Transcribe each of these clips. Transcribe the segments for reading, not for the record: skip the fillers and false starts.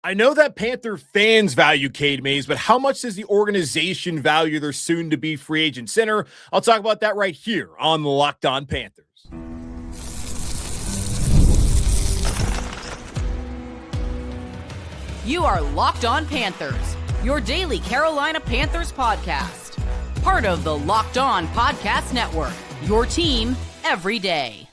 I know that Panther fans value Cade Mays, but how much does the organization value their soon-to-be free agent center? I'll talk about that right here on the Locked On Panthers. You are Locked On Panthers, your daily Carolina Panthers podcast. Part of the Locked On Podcast Network, your team every day.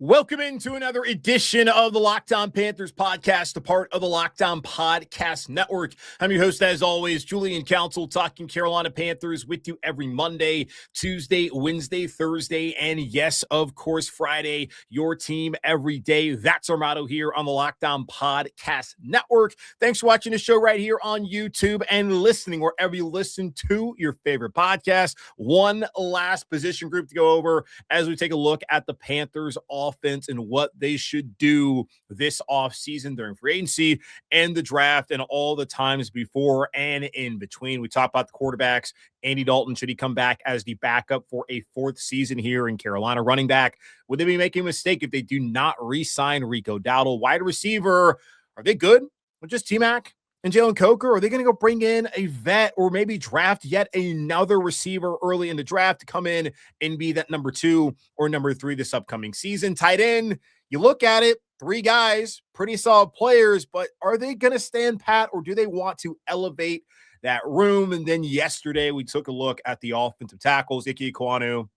Welcome into another edition of the Locked On Panthers podcast, a part of the Locked On Podcast Network. I'm your host, as always, Julian Council, talking Carolina Panthers with you every Monday, Tuesday, Wednesday, Thursday, and yes, of course, Friday, your team every day. That's our motto here on the Locked On Podcast Network. Thanks for watching the show right here on YouTube and listening wherever you listen to your favorite podcast. One last position group to go over as we take a look at the Panthers offense and what they should do this offseason during free agency and the draft and all the times before and in between. We talk about the quarterbacks. Andy Dalton, should he come back as the backup for a fourth season here in Carolina? Running back, would they be making a mistake if they do not re-sign Rico Dowdle? Wide receiver, are they good with just T-Mac and Jalen Coker? Or are they going to go bring in a vet or maybe draft yet another receiver early in the draft to come in and be that number 2 or number 3 this upcoming season? Tight end, you look at it, 3 guys, pretty solid players, but are they going to stand pat or do they want to elevate that room? And then yesterday we took a look at the offensive tackles. Ike Ekwonu,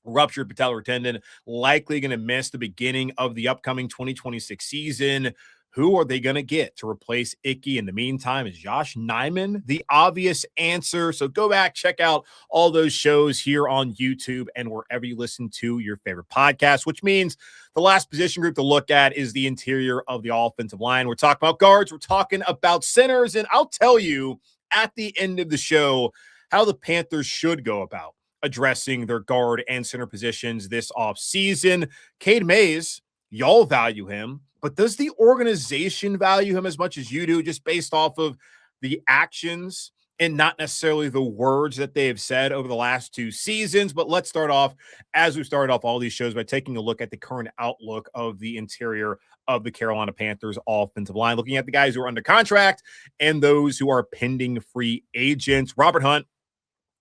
ruptured patellar tendon, likely going to miss the beginning of the upcoming 2026 season. Who are they going to get to replace Icky? In the meantime, is Josh Nijman the obvious answer? So go back, check out all those shows here on YouTube and wherever you listen to your favorite podcast, which means the last position group to look at is the interior of the offensive line. We're talking about guards. We're talking about centers. And I'll tell you at the end of the show how the Panthers should go about addressing their guard and center positions this offseason. Cade Mays, y'all value him, but does the organization value him as much as you do, just based off of the actions and not necessarily the words that they have said over the last 2 seasons? But let's start off, as we started off all these shows, by taking a look at the current outlook of the interior of the Carolina Panthers offensive line, looking at the guys who are under contract and those who are pending free agents. Robert Hunt,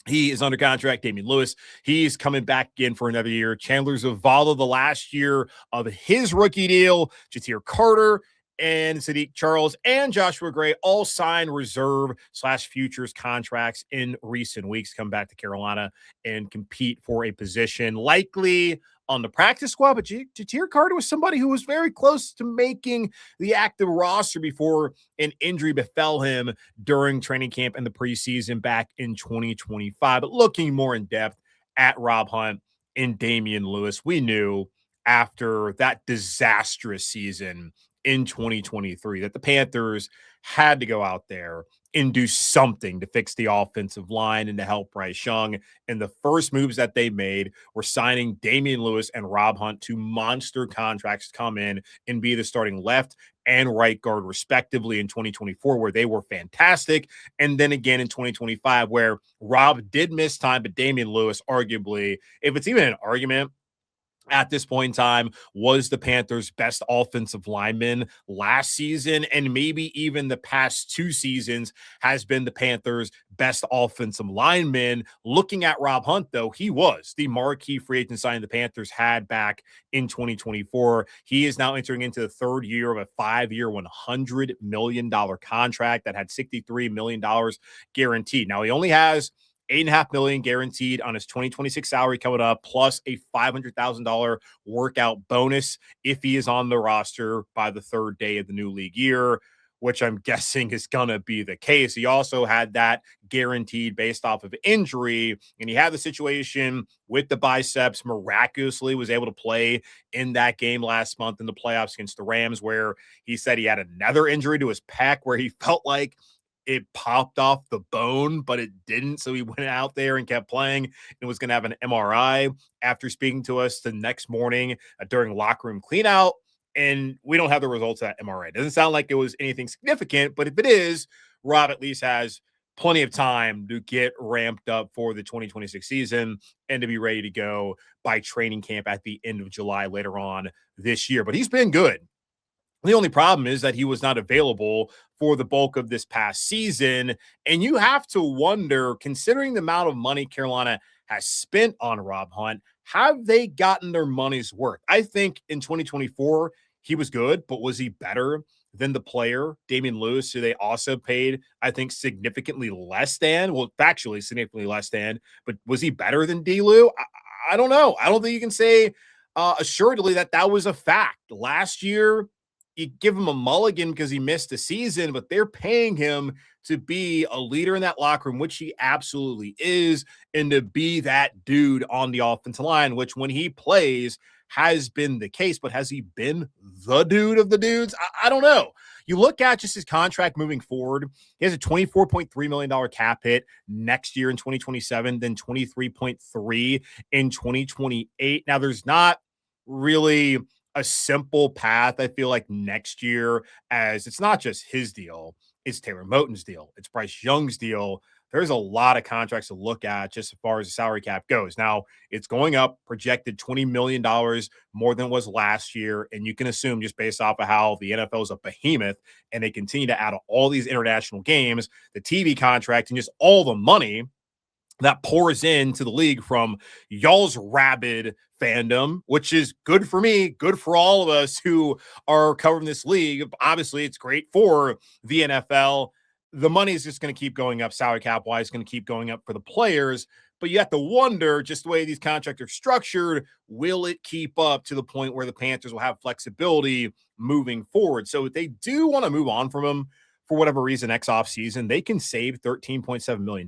he is under contract. Damien Lewis, he's coming back in for another year. Chandler Zavala, the last year of his rookie deal. Jatir Carter and Sadiq Charles and Joshua Gray all signed reserve/futures contracts in recent weeks. Come back to Carolina and compete for a position, likely on the practice squad. But Jatir Carter was somebody who was very close to making the active roster before an injury befell him during training camp and the preseason back in 2025. But looking more in depth at Rob Hunt and Damien Lewis, we knew after that disastrous season in 2023 that the Panthers had to go out there and do something to fix the offensive line and to help Bryce Young. And the first moves that they made were signing Damien Lewis and Rob Hunt to monster contracts to come in and be the starting left and right guard respectively in 2024, where they were fantastic. And then again in 2025, where Rob did miss time, but Damien Lewis, arguably, if it's even an argument, at this point in time, was the Panthers' best offensive lineman last season, and maybe even the past 2 seasons has been the Panthers' best offensive lineman. Looking at Rob Hunt, though, he was the marquee free agent signing the Panthers had back in 2024. He is now entering into the 3rd year of a 5-year, $100 million contract that had $63 million guaranteed. Now, he only has $8.5 million guaranteed on his 2026 salary coming up, plus a $500,000 workout bonus if he is on the roster by the 3rd day of the new league year, which I'm guessing is going to be the case. He also had that guaranteed based off of injury, and he had the situation with the biceps, miraculously was able to play in that game last month in the playoffs against the Rams, where he said he had another injury to his pec where he felt like it popped off the bone, but it didn't. So he went out there and kept playing and was going to have an MRI after speaking to us the next morning during locker room cleanout. And we don't have the results of that MRI. It doesn't sound like it was anything significant, but if it is, Rob at least has plenty of time to get ramped up for the 2026 season and to be ready to go by training camp at the end of July later on this year. But he's been good The only problem is that he was not available for the bulk of this past season. And you have to wonder, considering the amount of money Carolina has spent on Rob Hunt, have they gotten their money's worth? I think in 2024, he was good, but was he better than the player, Damien Lewis, who they also paid, I think, significantly less than? Well, factually, significantly less than, but was he better than D-Lew? I don't know. I don't think you can say assuredly that was a fact. Last year, you give him a mulligan because he missed a season, but they're paying him to be a leader in that locker room, which he absolutely is, and to be that dude on the offensive line, which when he plays has been the case. But has he been the dude of the dudes? I don't know. You look at just his contract moving forward. He has a $24.3 million cap hit next year in 2027, then 23.3 in 2028. Now, there's not really a simple path, I feel like, next year, as it's not just his deal, it's Taylor Moton's deal, it's Bryce Young's deal. There's a lot of contracts to look at just as far as the salary cap goes. Now, it's going up, projected $20 million more than it was last year. And you can assume, just based off of how the NFL is a behemoth and they continue to add all these international games, the TV contract, and just all the money that pours into the league from y'all's rabid fandom, which is good for me, good for all of us who are covering this league. Obviously, it's great for the NFL. The money is just going to keep going up, salary cap wise, going to keep going up for the players. But you have to wonder, just the way these contracts are structured, will it keep up to the point where the Panthers will have flexibility moving forward? So if they do want to move on from him, for whatever reason, next offseason, they can save $13.7 million,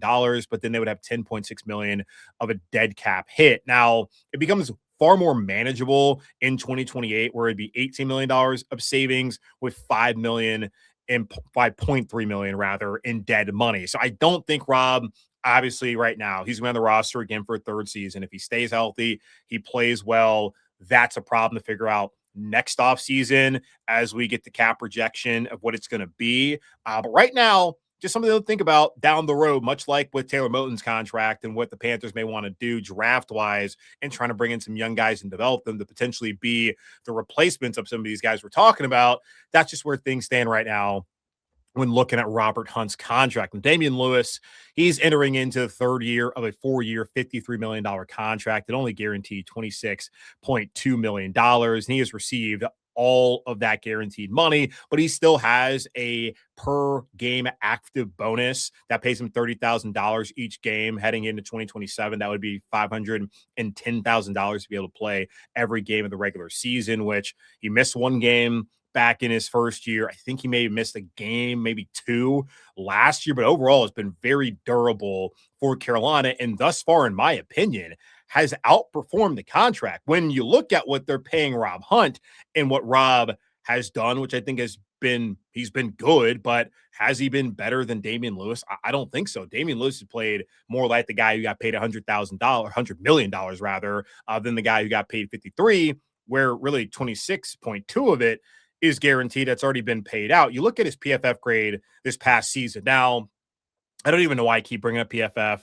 but then they would have $10.6 million of a dead cap hit. Now, it becomes far more manageable in 2028, where it'd be $18 million of savings with $5 million and $5.3 million rather in dead money. So I don't think Rob, obviously right now, he's going to be on the roster again for a third season. If he stays healthy, he plays well, that's a problem to figure out next offseason as we get the cap projection of what it's going to be. But right now, just something to think about down the road, much like with Taylor Moton's contract and what the Panthers may want to do draft-wise and trying to bring in some young guys and develop them to potentially be the replacements of some of these guys we're talking about. That's just where things stand right now when looking at Robert Hunt's contract. And Damien Lewis, he's entering into the third year of a 4-year, $53 million contract that only guaranteed $26.2 million. And he has received all of that guaranteed money, but he still has a per game active bonus that pays him $30,000 each game heading into 2027. That would be $510,000 to be able to play every game of the regular season, which he missed one game back in his first year. I think he may have missed a game, maybe two last year, but overall it's been very durable for Carolina. And thus far, in my opinion, has outperformed the contract. When you look at what they're paying Rob Hunt and what Rob has done, which I think he's been good, but has he been better than Damien Lewis? I don't think so. Damien Lewis has played more like the guy who got paid $100 million rather, than the guy who got paid 53, where really 26.2 of it is guaranteed. That's already been paid out. You look at his PFF grade this past season. Now, I don't even know why I keep bringing up PFF,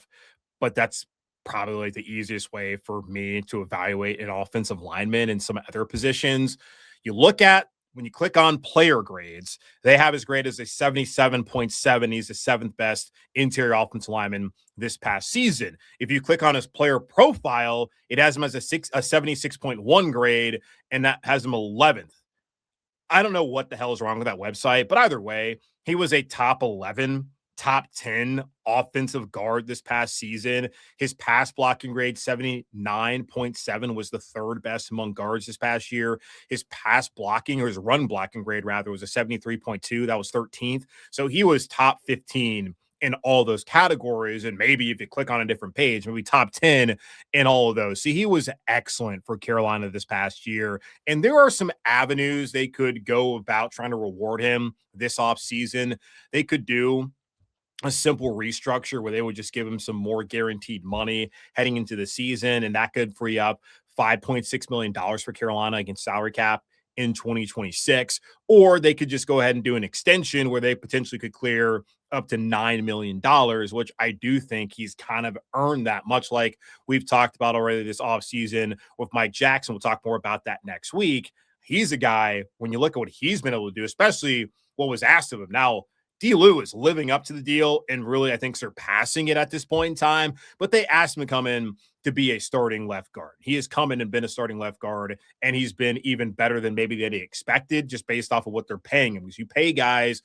but that's probably like the easiest way for me to evaluate an offensive lineman in some other positions. You look at, when you click on player grades, they have his grade as a 77.7. He's the seventh best interior offensive lineman this past season. If you click on his player profile, it has him as a 76.1 grade, and that has him 11th. I don't know what the hell is wrong with that website, but either way, he was a top 11, top 10 offensive guard this past season. His pass blocking grade, 79.7, was the third best among guards this past year. His pass blocking, or his run blocking grade rather, was a 73.2. That was 13th. So he was top 15 in all those categories. And maybe if you click on a different page, maybe top 10 in all of those. See, he was excellent for Carolina this past year. And there are some avenues they could go about trying to reward him this offseason. They could do a simple restructure where they would just give him some more guaranteed money heading into the season, and that could free up $5.6 million for Carolina against salary cap in 2026. Or they could just go ahead and do an extension where they potentially could clear up to $9 million, which I do think he's kind of earned that, much like we've talked about already this offseason with Mike Jackson. We'll talk more about that next week. he's a guy, when you look at what he's been able to do, especially what was asked of him. Now, D. Lou is living up to the deal and really, I think, surpassing it at this point in time. But they asked him to come in to be a starting left guard. He has come in and been a starting left guard, and he's been even better than maybe they expected just based off of what they're paying him. Because you pay guys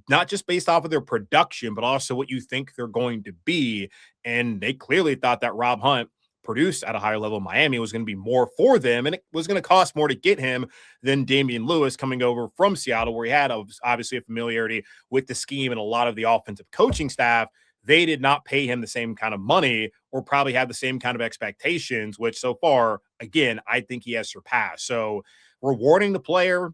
not just based off of their production, but also what you think they're going to be. And they clearly thought that Rob Hunt produced at a higher level in Miami was going to be more for them, and it was going to cost more to get him than Damien Lewis coming over from Seattle, where he had obviously a familiarity with the scheme and a lot of the offensive coaching staff. They did not pay him the same kind of money or probably have the same kind of expectations, which so far, again, I think he has surpassed. So rewarding the player,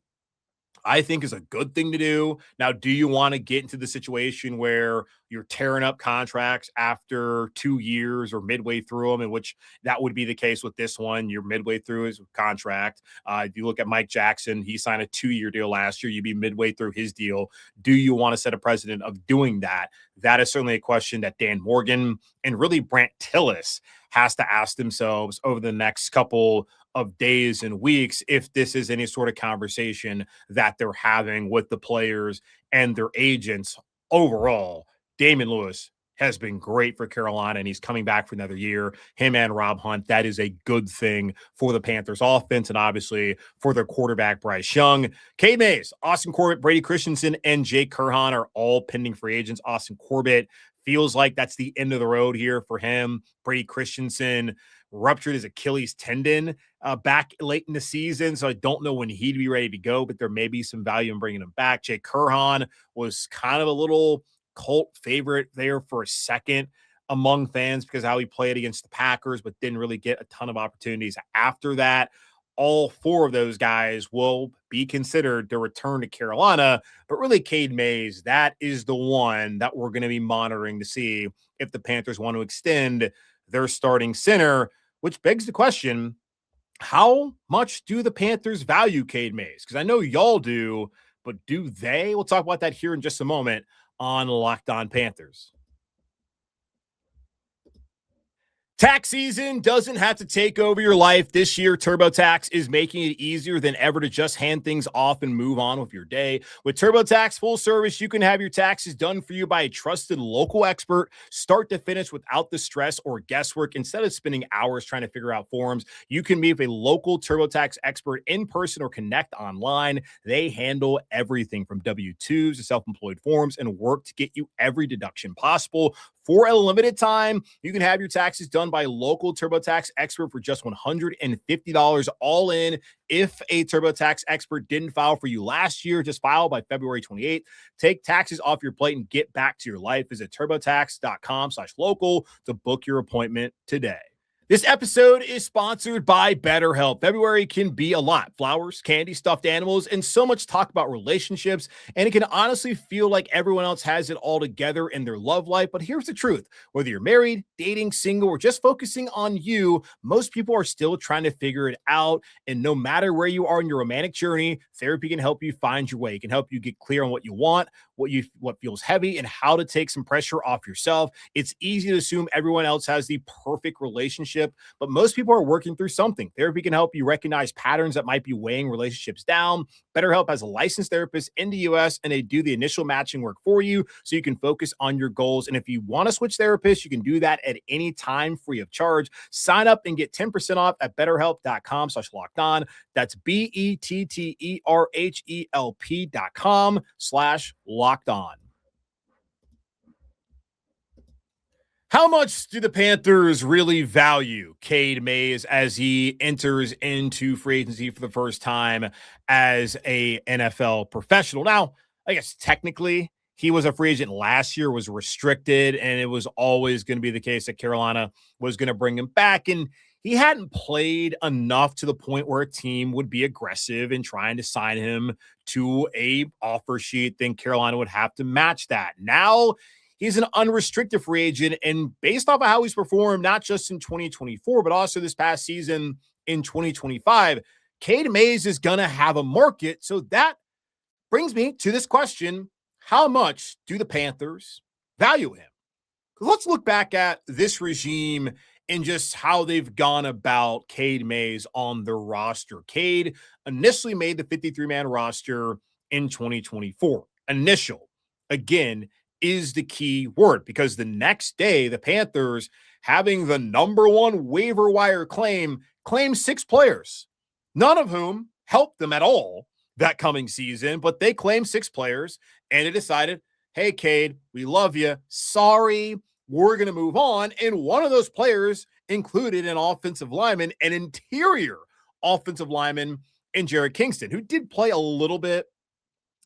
I think, is a good thing to do. Now, do you want to get into the situation where you're tearing up contracts after 2 years or midway through them, in which that would be the case with this one? You're midway through his contract. If you look at Mike Jackson, he signed a 2-year deal last year. You'd be midway through his deal. Do you want to set a precedent of doing that? That is certainly a question that Dan Morgan and really Brant Tillis has to ask themselves over the next couple of days and weeks, if this is any sort of conversation that they're having with the players and their agents. Overall, Damien Lewis has been great for Carolina, and he's coming back for another year. Him and Rob Hunt, that is a good thing for the Panthers offense and obviously for their quarterback, Bryce Young. Cade Mays, Austin Corbett, Brady Christensen, and Jake Kurhan are all pending free agents. Austin Corbett feels like that's the end of the road here for him. Brady Christensen ruptured his Achilles tendon back late in the season, so I don't know when he'd be ready to go, but there may be some value in bringing him back. Jake Kurhan was kind of a little cult favorite there for a second among fans because how he played against the Packers, but didn't really get a ton of opportunities after that. All four of those guys will be considered to return to Carolina, but really Cade Mays, that is the one that we're going to be monitoring to see if the Panthers want to extend their starting center, which begs the question, how much do the Panthers value Cade Mays? Because I know y'all do, but do they? We'll talk about that here in just a moment on Locked On Panthers. Tax season doesn't have to take over your life. This year, TurboTax is making it easier than ever to just hand things off and move on with your day. With TurboTax Full Service, you can have your taxes done for you by a trusted local expert, start to finish without the stress or guesswork. Instead of spending hours trying to figure out forms, you can meet with a local TurboTax expert in person or connect online. They handle everything from W-2s to self-employed forms and work to get you every deduction possible. For a limited time, you can have your taxes done by a local TurboTax expert for just $150 all in. If a TurboTax expert didn't file for you last year, just file by February 28th. Take taxes off your plate and get back to your life. Visit turbotax.com/local to book your appointment today. This episode is sponsored by BetterHelp. February can be a lot. Flowers, candy, stuffed animals, and so much talk about relationships. And it can honestly feel like everyone else has it all together in their love life. But here's the truth. Whether you're married, dating, single, or just focusing on you, most people are still trying to figure it out. And no matter where you are in your romantic journey, therapy can help you find your way. It can help you get clear on what you want, what feels heavy, and how to take some pressure off yourself. It's easy to assume everyone else has the perfect relationship, but most people are working through something. Therapy can help you recognize patterns that might be weighing relationships down. BetterHelp has a licensed therapist in the U.S., and they do the initial matching work for you so you can focus on your goals. And if you want to switch therapists, you can do that at any time free of charge. Sign up and get 10% off at betterhelp.com/lockedon. That's BETTERHELP.com/lockedon. How much do the Panthers really value Cade Mays as he enters into free agency for the first time as a NFL professional? Now, I guess technically he was a free agent last year, was restricted, and it was always going to be the case that Carolina was going to bring him back. And he hadn't played enough to the point where a team would be aggressive in trying to sign him to a offer sheet. Then Carolina would have to match that. Now, he's an unrestricted free agent, and based off of how he's performed, not just in 2024, but also this past season in 2025, Cade Mays is going to have a market. So that brings me to this question. How much do the Panthers value him? Let's look back at this regime in just how they've gone about Cade Mays on their roster. Cade initially made the 53-man roster in 2024. Initial, again, is the key word, because the next day, the Panthers, having the number one waiver wire claim 6 players, none of whom helped them at all that coming season, but they claimed 6 players, and it decided, hey, Cade, we love you. Sorry, we're going to move on. And one of those players included an offensive lineman, an interior offensive lineman in Jared Kingston, who did play a little bit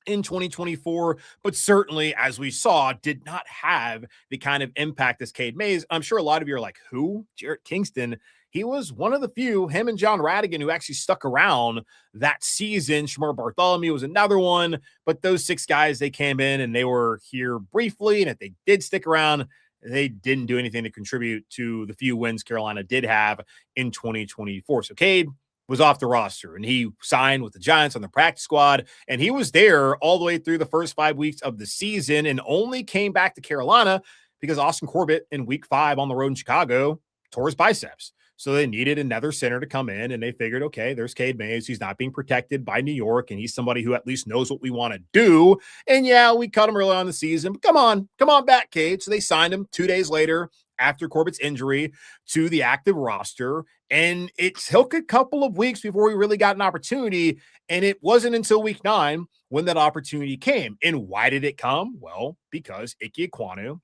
in 2024, but certainly, as we saw, did not have the kind of impact as Cade Mays. I'm sure a lot of you are like, who? Jared Kingston. He was one of the few, him and John Radigan, who actually stuck around that season. Shamar Bartholomew was another one, but those 6 guys, they came in and they were here briefly, and if they did stick around, they didn't do anything to contribute to the few wins Carolina did have in 2024. So Cade was off the roster, and he signed with the Giants on the practice squad, and he was there all the way through the first 5 weeks of the season, and only came back to Carolina because Austin Corbett in week 5 on the road in Chicago tore his biceps. So they needed another center to come in, and they figured, okay, there's Cade Mays. He's not being protected by New York, and he's somebody who at least knows what we want to do. And yeah, we cut him early on in the season, but come on back, Cade. So they signed him 2 days later after Corbett's injury to the active roster. And it took a couple of weeks before we really got an opportunity. And it wasn't until week 9 when that opportunity came. And why did it come? Well, because Ike Ekwonu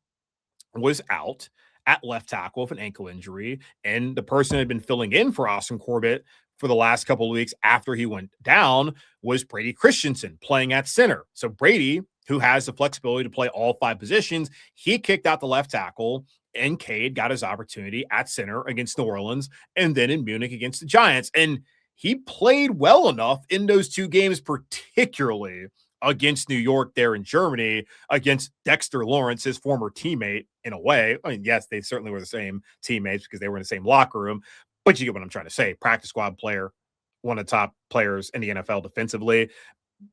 was out at left tackle with an ankle injury, and the person who had been filling in for Austin Corbett for the last couple of weeks after he went down was Brady Christensen, playing at center. So Brady, who has the flexibility to play all 5 positions, he kicked out the left tackle, and Cade got his opportunity at center against New Orleans and then in Munich against the Giants. And he played well enough in those 2 games, particularly against New York there in Germany, against Dexter Lawrence, his former teammate, in a way. I mean, yes, they certainly were the same teammates because they were in the same locker room, but you get what I'm trying to say. Practice squad player, one of the top players in the NFL defensively,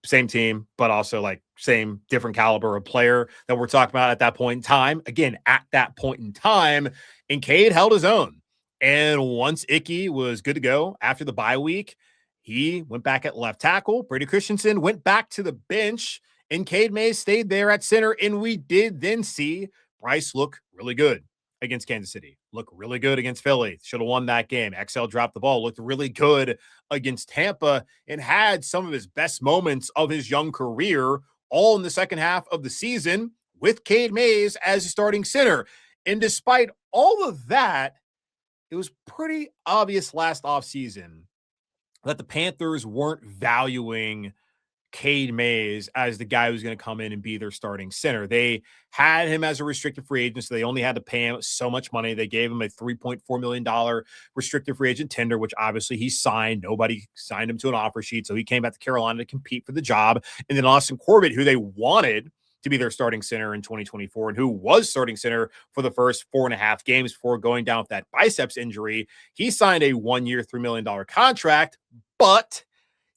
same team, but also like same different caliber of player that we're talking about at that point in time. Again, at that point in time, and Cade held his own. And once Icky was good to go after the bye week, he went back at left tackle. Brady Christensen went back to the bench, and Cade Mays stayed there at center. And we did then see Bryce look really good against Kansas City, look really good against Philly. Should have won that game. XL dropped the ball, looked really good against Tampa, and had some of his best moments of his young career all in the second half of the season with Cade Mays as a starting center. And despite all of that, it was pretty obvious last offseason that the Panthers weren't valuing Cade Mays as the guy who's going to come in and be their starting center. They had him as a restricted free agent, so they only had to pay him so much money. They gave him a $3.4 million restricted free agent tender, which obviously he signed. Nobody signed him to an offer sheet, so he came back to Carolina to compete for the job. And then Austin Corbett, who they wanted to be their starting center in 2024 and who was starting center for the first 4.5 games before going down with that biceps injury, he signed a 1-year, $3 million contract, but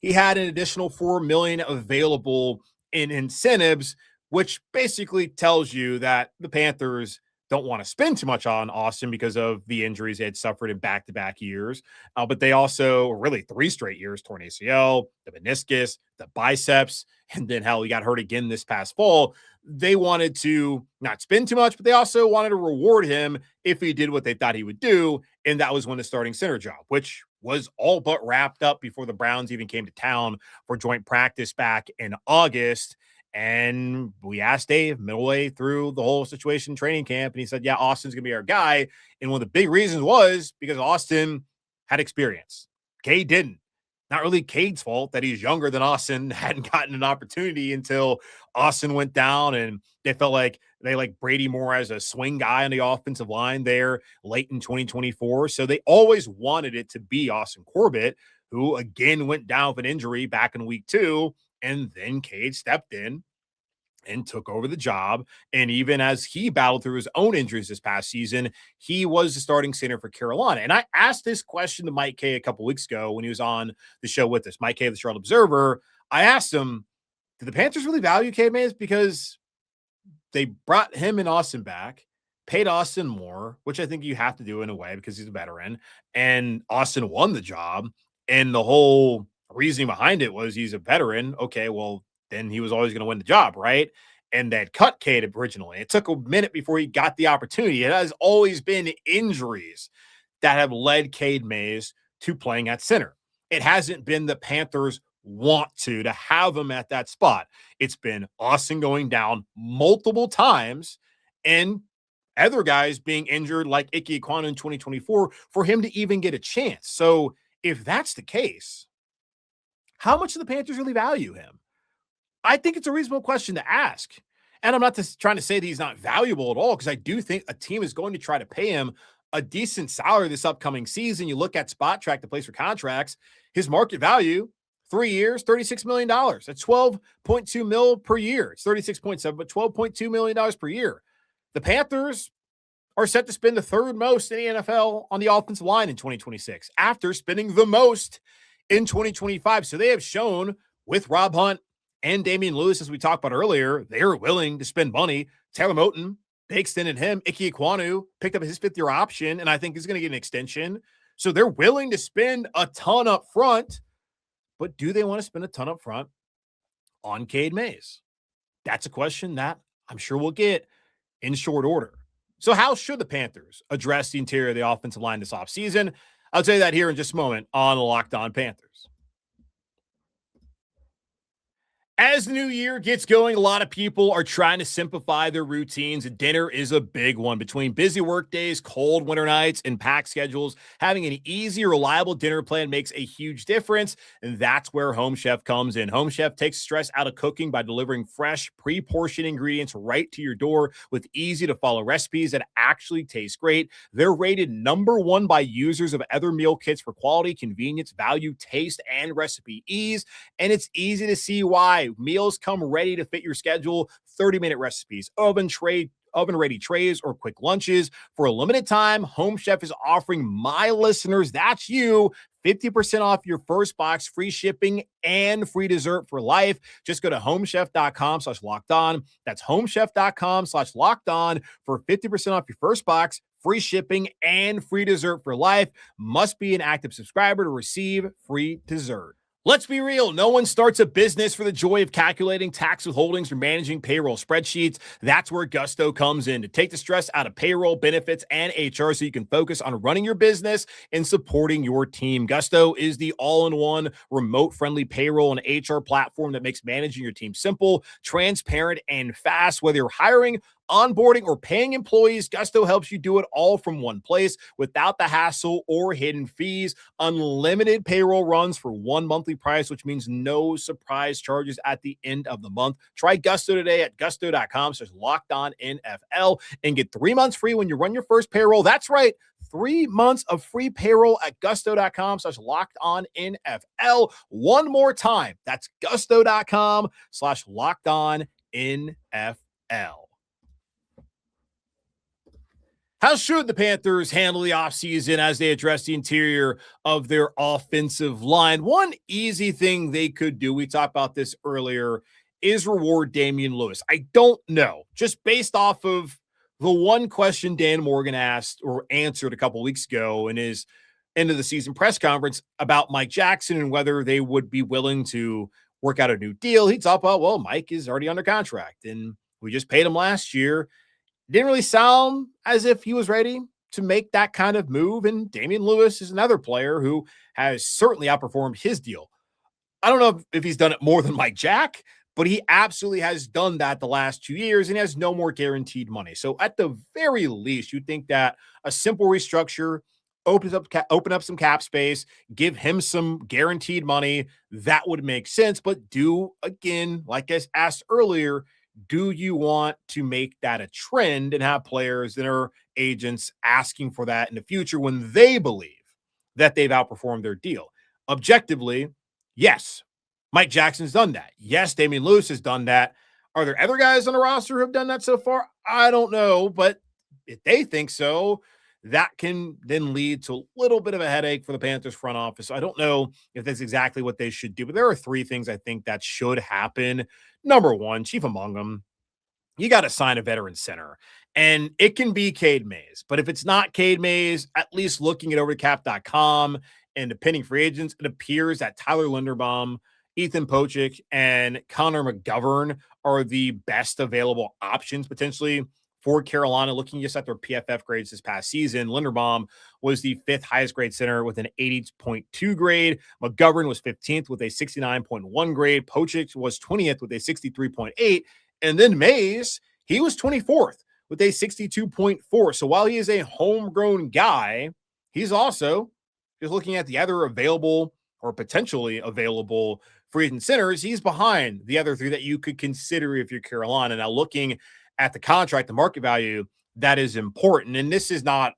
he had an additional $4 million available in incentives, which basically tells you that the Panthers don't want to spend too much on Austin because of the injuries they had suffered in back-to-back years. But they also, really 3 straight years, torn ACL, the meniscus, the biceps, and then hell, he got hurt again this past fall. They wanted to not spend too much, but they also wanted to reward him if he did what they thought he would do, and that was win the starting center job, which was all but wrapped up before the Browns even came to town for joint practice back in August. And we asked Dave midway through the whole situation training camp, and he said, yeah, Austin's going to be our guy. And one of the big reasons was because Austin had experience. Cade didn't. Not really Cade's fault that he's younger than Austin, hadn't gotten an opportunity until Austin went down, and they felt like they like Brady more as a swing guy on the offensive line there late in 2024. So they always wanted it to be Austin Corbett, who again went down with an injury back in week 2. And then Cade stepped in and took over the job. And even as he battled through his own injuries this past season, he was the starting center for Carolina. And I asked this question to Mike Kay a couple weeks ago when he was on the show with us, Mike Kay of the Charlotte Observer. I asked him, did the Panthers really value Cade Mays? Because they brought him and Austin back, paid Austin more, which I think you have to do in a way because he's a veteran, and Austin won the job. And the whole reasoning behind it was he's a veteran. Okay, well, then he was always going to win the job, right? And that cut Cade originally. It took a minute before he got the opportunity. It has always been injuries that have led Cade Mays to playing at center. It hasn't been the Panthers want to have him at that spot. It's been Austin going down multiple times and other guys being injured like Ike Ekwonu in 2024 for him to even get a chance. So if that's the case, how much do the Panthers really value him? I think it's a reasonable question to ask. And I'm not just trying to say that he's not valuable at all, because I do think a team is going to try to pay him a decent salary this upcoming season. You look at Spot Track, the place for contracts, his market value, 3 years, $36 million. That's $12.2 million per year. It's 36.7, but $12.2 million per year. The Panthers are set to spend the third most in the NFL on the offensive line in 2026, after spending the most in 2025. So they have shown with Rob Hunt and Damien Lewis, as we talked about earlier, they're willing to spend money. Taylor Moton, they extended him. Ike Ekwonu picked up his fifth-year option, and I think he's going to get an extension. So they're willing to spend a ton up front, but do they want to spend a ton up front on Cade Mays? That's a question that I'm sure we'll get in short order. So how should the Panthers address the interior of the offensive line this offseason? I'll tell you that here in just a moment on the Locked On Panthers. As the new year gets going, a lot of people are trying to simplify their routines, and dinner is a big one. Between busy work days, cold winter nights, and packed schedules, having an easy, reliable dinner plan makes a huge difference, and that's where Home Chef comes in. Home Chef takes stress out of cooking by delivering fresh, pre-portioned ingredients right to your door with easy-to-follow recipes that actually taste great. They're rated #1 by users of other meal kits for quality, convenience, value, taste, and recipe ease, and it's easy to see why. Meals come ready to fit your schedule. 30-minute recipes, oven-ready trays, or quick lunches. For a limited time, Home Chef is offering my listeners, that's you, 50% off your first box, free shipping, and free dessert for life. Just go to homechef.com/lockedon. That's homechef.com/lockedon for 50% off your first box, free shipping, and free dessert for life. Must be an active subscriber to receive free dessert. Let's be real. No one starts a business for the joy of calculating tax withholdings or managing payroll spreadsheets. That's where Gusto comes in to take the stress out of payroll, benefits, and HR so you can focus on running your business and supporting your team. Gusto is the all-in-one remote-friendly payroll and HR platform that makes managing your team simple, transparent, and fast. Whether you're hiring, onboarding, or paying employees, Gusto helps you do it all from one place without the hassle or hidden fees. Unlimited payroll runs for one monthly price, which means no surprise charges at the end of the month. Try Gusto today at gusto.com/lockedonnfl and get 3 months free when you run your first payroll. That's right, 3 months of free payroll at gusto.com/lockedonnfl. One more time, that's gusto.com/lockedonnfl. How should the Panthers handle the offseason as they address the interior of their offensive line? One easy thing they could do, we talked about this earlier, is reward Damien Lewis. I don't know, just based off of the one question Dan Morgan asked or answered a couple weeks ago in his end of the season press conference about Mike Jackson and whether they would be willing to work out a new deal. He talked about, well, Mike is already under contract and we just paid him last year. Didn't really sound as if he was ready to make that kind of move. And Damien Lewis is another player who has certainly outperformed his deal. I don't know if he's done it more than Mike Jack, but he absolutely has done that the last 2 years and has no more guaranteed money. So at the very least, you'd think that a simple restructure, open up some cap space, give him some guaranteed money, that would make sense. But again, like I asked earlier, do you want to make that a trend and have players that are agents asking for that in the future when they believe that they've outperformed their deal? Objectively, yes, Mike Jackson's done that. Yes, Damien Lewis has done that. Are there other guys on the roster who have done that so far? I don't know, but if they think so, that can then lead to a little bit of a headache for the Panthers front office. So I don't know if that's exactly what they should do, but there are 3 things I think that should happen. Number one, chief among them, you got to sign a veteran center. And it can be Cade Mays. But if it's not Cade Mays, at least looking at overcap.com and the pending free agents, it appears that Tyler Linderbaum, Ethan Pocic, and Connor McGovern are the best available options potentially for Carolina. Looking just at their PFF grades this past season, Linderbaum was the 5th highest grade center with an 80.2 grade. McGovern was 15th with a 69.1 grade. Pocic was 20th with a 63.8. And then Mays, he was 24th with a 62.4. So while he is a homegrown guy, he's also just looking at the other available or potentially available free agent centers. He's behind the other 3 that you could consider if you're Carolina. Now, looking at the contract, the market value, that is important. And this is not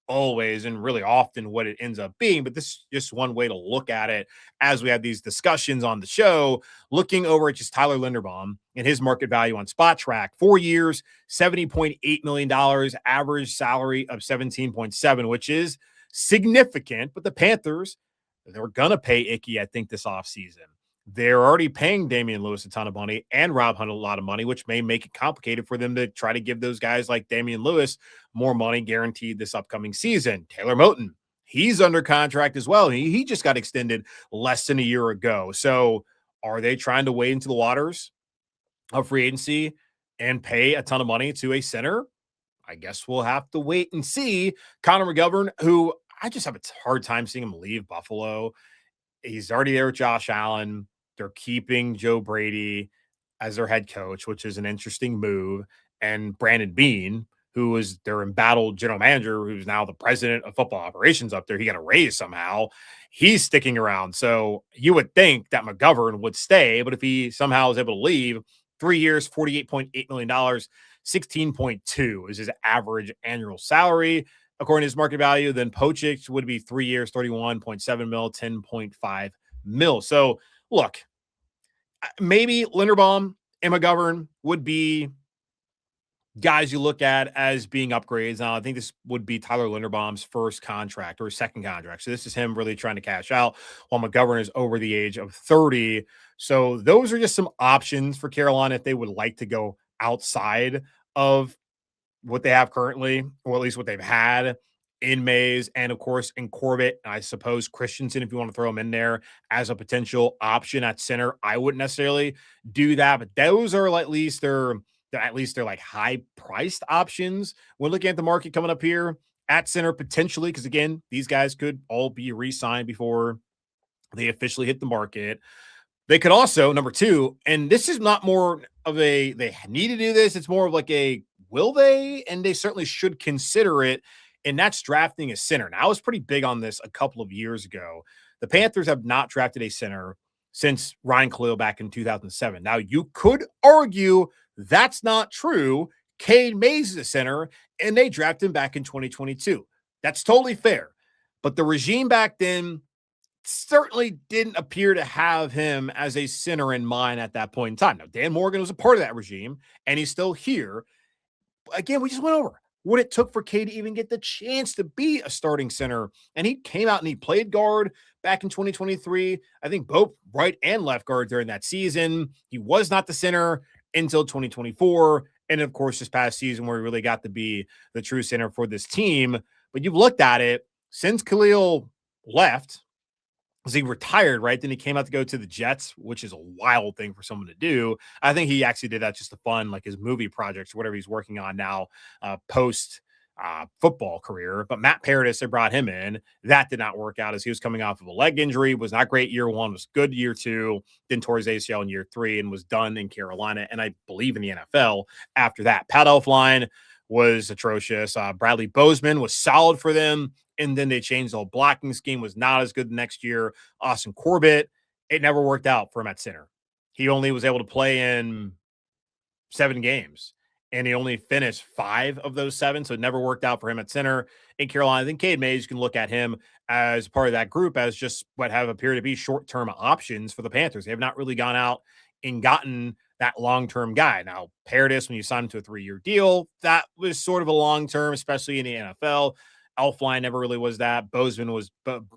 always and really often what it ends up being, but this is just one way to look at it as we have these discussions on the show, looking over at just Tyler Linderbaum and his market value on Spot Track. 4 years, $70.8 million, average salary of 17.7, which is significant, but the Panthers, they're going to pay Icky, I think, this offseason. They're already paying Damien Lewis a ton of money and Rob Hunt a lot of money, which may make it complicated for them to try to give those guys like Damien Lewis more money guaranteed this upcoming season. Taylor Moton, he's under contract as well. He just got extended less than a year ago. So are they trying to wade into the waters of free agency and pay a ton of money to a center? I guess we'll have to wait and see. Connor McGovern, who I just have a hard time seeing him leave Buffalo. He's already there with Josh Allen. They're keeping Joe Brady as their head coach, which is an interesting move. And Brandon Beane, who was their embattled general manager, who's now the president of football operations up there, he got a raise somehow. He's sticking around. So you would think that McGovern would stay, but if he somehow is able to leave, 3 years, $48.8 million, 16.2 is his average annual salary. According to his market value, then Pocic would be 3 years, 31.7 mil, 10.5 mil. So look, maybe Linderbaum and McGovern would be guys you look at as being upgrades. Now, I think this would be Tyler Linderbaum's first contract or second contract. So this is him really trying to cash out while McGovern is over the age of 30. So those are just some options for Carolina if they would like to go outside of what they have currently, or at least what they've had in Mays, and of course in Corbett. I suppose Christensen, if you want to throw him in there as a potential option at center. I wouldn't necessarily do that, but those are at least they're like high priced options when looking at the market coming up here at center potentially, because again, these guys could all be re-signed before they officially hit the market. They could also, number 2, and this is not more of a they need to do this, it's more of like a will they? And they certainly should consider it, and that's drafting a center. Now, I was pretty big on this a couple of years ago. The Panthers have not drafted a center since Ryan Khalil back in 2007. Now, you could argue that's not true. Cade Mays is a center, and they drafted him back in 2022. That's totally fair. But the regime back then certainly didn't appear to have him as a center in mind at that point in time. Now, Dan Morgan was a part of that regime, and he's still here. Again, we just went over what it took for Cade to even get the chance to be a starting center. And he came out and he played guard back in 2023. I think both right and left guard during that season. He was not the center until 2024. And of course, this past season where he really got to be the true center for this team. But you've looked at it since Khalil left, because he retired, right? Then he came out to go to the Jets, which is a wild thing for someone to do. I think he actually did that just to fund like his movie projects or whatever he's working on now, post football career. But Matt Paradis, they brought him in. That did not work out as he was coming off of a leg injury, was not great year 1, was good year 2, then tore his ACL in year 3 and was done in Carolina. And I believe in the NFL after that. Pat Elflein was atrocious. Bradley Bozeman was solid for them. And then they changed the whole blocking scheme, was not as good the next year. Austin Corbett, it never worked out for him at center. He only was able to play in 7 games, and he only finished 5 of those 7, so it never worked out for him at center in Carolina. I think Cade Mays, you can look at him as part of that group as just what have appeared to be short-term options for the Panthers. They have not really gone out and gotten that long-term guy. Now, Paradis, when you sign him to a 3-year deal, that was sort of a long-term, especially in the NFL. Elflein never really was that. Bozeman was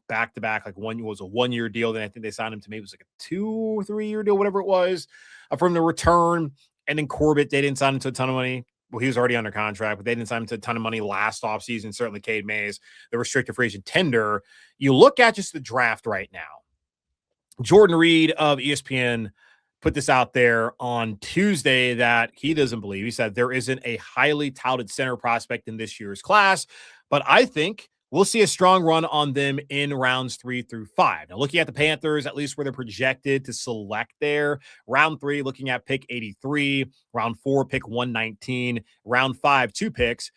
back-to-back, like was a 1-year deal. Then I think they signed him to maybe it was like a 2 or 3 year deal, whatever it was, for him to return. And then Corbett, they didn't sign him to a ton of money. Well, he was already under contract, but they didn't sign him to a ton of money last offseason. Certainly Cade Mays, the restricted free agent tender. You look at just the draft right now. Jordan Reed of ESPN put this out there on Tuesday that he doesn't believe. He said there isn't a highly touted center prospect in this year's class, but I think we'll see a strong run on them in rounds 3 through 5. Now, looking at the Panthers, at least where they're projected to select there, round 3, looking at pick 83, round 4, pick 119, round 5, 2 picks.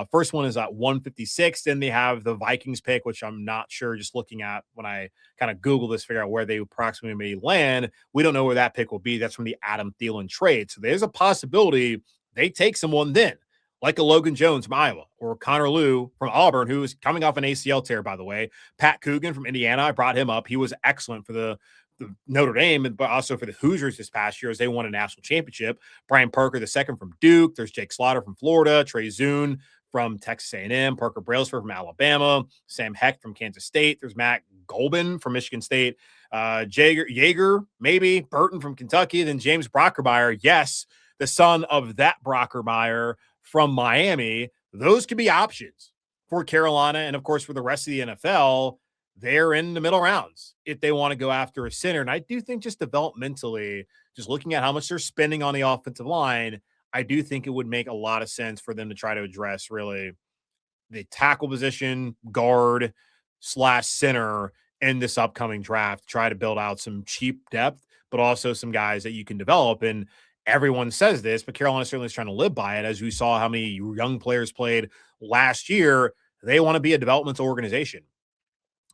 First one is at 156. Then they have the Vikings pick, which I'm not sure, just looking at when I kind of Google this, figure out where they approximately may land. We don't know where that pick will be. That's from the Adam Thielen trade. So there's a possibility they take someone then, like a Logan Jones from Iowa or Connor Lew from Auburn, who is coming off an ACL tear, by the way. Pat Coogan from Indiana, I brought him up. He was excellent for the Notre Dame, but also for the Hoosiers this past year as they won a national championship. Brian Parker, the second from Duke. There's Jake Slaughter from Florida, Trey Zune from Texas A&M, Parker Brailsford from Alabama, Sam Heck from Kansas State. There's Matt Golban from Michigan State, Jaeger, maybe, Burton from Kentucky, then James Brockermeyer, yes, the son of that Brockermeyer from Miami. Those could be options for Carolina, and of course for the rest of the NFL. They're in the middle rounds if they want to go after a center. And I do think just developmentally, just looking at how much they're spending on the offensive line, I do think it would make a lot of sense for them to try to address really the tackle position, guard / center in this upcoming draft, try to build out some cheap depth, but also some guys that you can develop. And everyone says this, but Carolina certainly is trying to live by it. As we saw how many young players played last year, they want to be a developmental organization.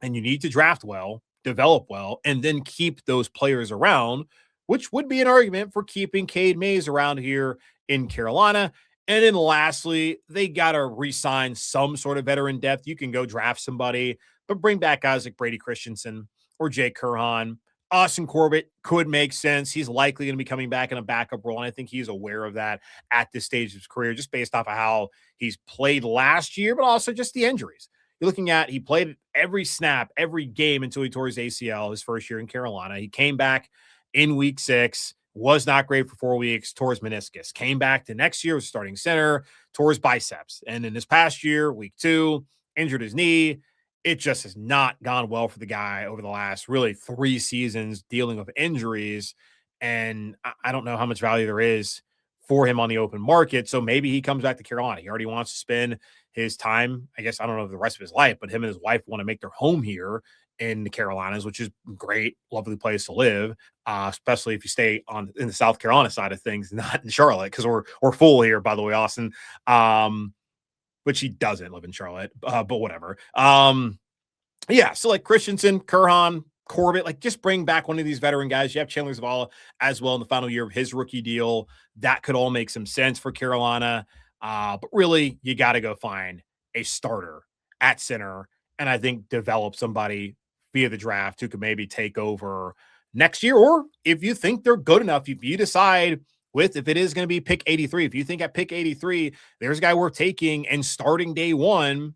And you need to draft well, develop well, and then keep those players around, which would be an argument for keeping Cade Mays around here in Carolina. And then lastly, they got to re-sign some sort of veteran depth. You can go draft somebody, but bring back guys like Brady Christensen or Jake Kurhan. Austin Corbett could make sense. He's likely going to be coming back in a backup role, and I think he's aware of that at this stage of his career, just based off of how he's played last year, but also just the injuries. You're looking at, he played every snap, every game until he tore his ACL his first year in Carolina. He came back in week 6, was not great for 4 weeks, tore his meniscus. Came back to next year, was starting center, tore his biceps. And in this past year, week 2, injured his knee. It just has not gone well for the guy over the last really 3 seasons dealing with injuries. And I don't know how much value there is for him on the open market. So maybe he comes back to Carolina. He already wants to spend his time, I guess, I don't know the rest of his life, but him and his wife want to make their home here in the Carolinas, which is great, lovely place to live, especially if you stay in the South Carolina side of things, not in Charlotte, because we're full here, by the way, Austin. But she doesn't live in Charlotte, but whatever. Yeah, so like Christensen, Kurhan, Corbett, like just bring back one of these veteran guys. You have Chandler Zavala as well in the final year of his rookie deal. That could all make some sense for Carolina. But really, you got to go find a starter at center, and I think develop somebody via the draft who could maybe take over next year. Or if you think they're good enough, if you decide if it is going to be pick 83, if you think at pick 83, there's a guy worth taking and starting day 1,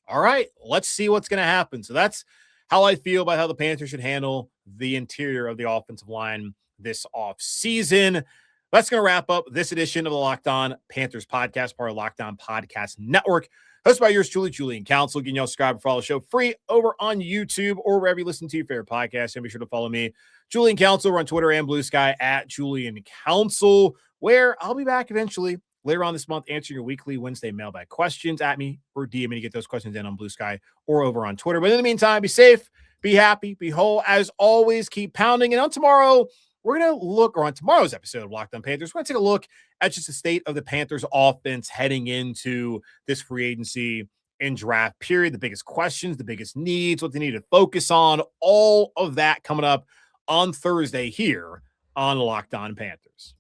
all right, let's see what's going to happen. So that's how I feel about how the Panthers should handle the interior of the offensive line this offseason. That's going to wrap up this edition of the Locked On Panthers podcast, part of Locked On Podcast Network. Hosted by yours truly, Julian Council. You can subscribe and follow the show free over on YouTube or wherever you listen to your favorite podcast. And be sure to follow me, Julian Council, over on Twitter and Blue Sky at Julian Council, where I'll be back eventually later on this month answering your weekly Wednesday mailbag questions at me or DM me to get those questions in on Blue Sky or over on Twitter. But in the meantime, be safe, be happy, be whole. As always, keep pounding. And on tomorrow's episode of Locked On Panthers, we're going to take a look at just the state of the Panthers offense heading into this free agency and draft period, the biggest questions, the biggest needs, what they need to focus on, all of that coming up on Thursday here on Locked On Panthers.